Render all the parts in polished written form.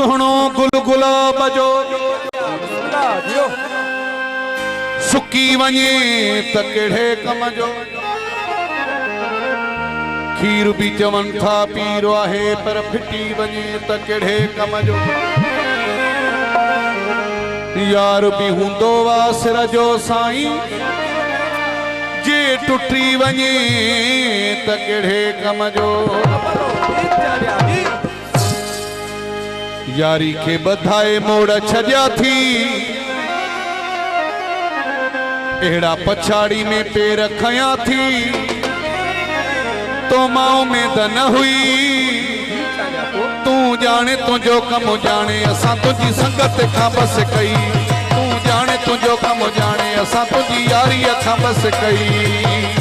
सुनो गुलगुला बजो सुकी वञे त कहिड़े कम जो। खीर भी चवन था पीरो आहे पर फिटी वञे त कहिड़े कम जो। यार भी हूंदो वा सिर जो साईं जे टुटी वञे त कहिड़े कम जो। यारी के बधाए मोड़ छजा थी एड़ा पछाड़ी में पैर खया थी तो माओ में त न हुई। तू जाने तुझो कम जाने असा तुझी संगत खां बस कई। तू जाने तुझो कम जाने असा तुझी यारी खां बस कई।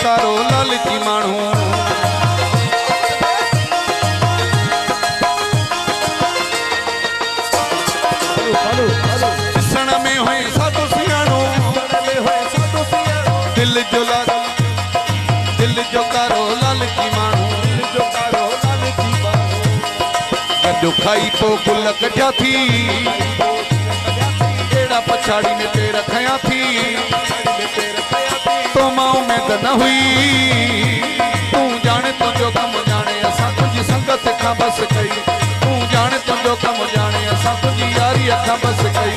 कारो लालची मानू ॾिसण में हुए साधु सियाणो दिल जो कारो लालची मानू गॾु खाई पो गुल कढिया थी एड़ा पछाड़ी में पैर खया थी तो माओ में त न हुई। तू जाने तुझो कम जाने असा तुझी संगत खां बस कई। तू जाने तुझो कम जाने असा तुझी यारी खां बस कई।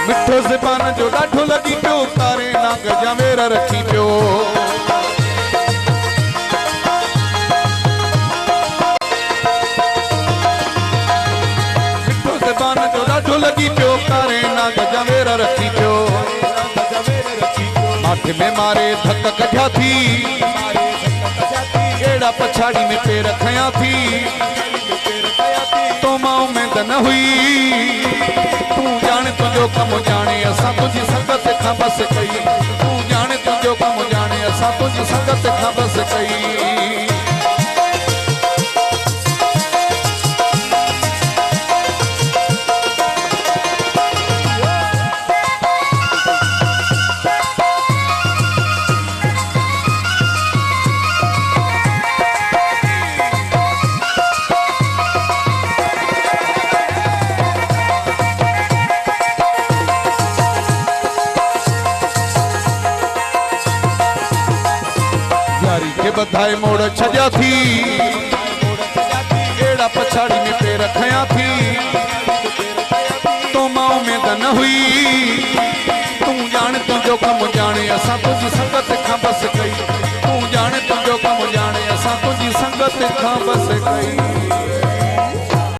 मिठो ज़बान जो ॾाढो लॻी पियो कारे नाग जमेर रखी पियो। मिठो ज़बान जो ॾाढो लॻी पियो कारे नाग जमेर रखी पियो। माथे में मारे धक कढिया थी एड़ा पछाड़ी में पैर खया थी तो माओ में त न हुई। तू जाने तुझो कम जाने असा तुझी संगत खां बस कई। तू जाने तुझो कम जाने असा तुझी संगत खां बस कई। के बधाए मोड़ छजा थी एड़ा पछाड़ी में पैर खया थी तो माओ में त न हुई। तू जाने तुझो कम जाने असा तुझी संगत खां बस कई। तू जाने तुझो कम जाने असा तुझी संगत खां बस कई।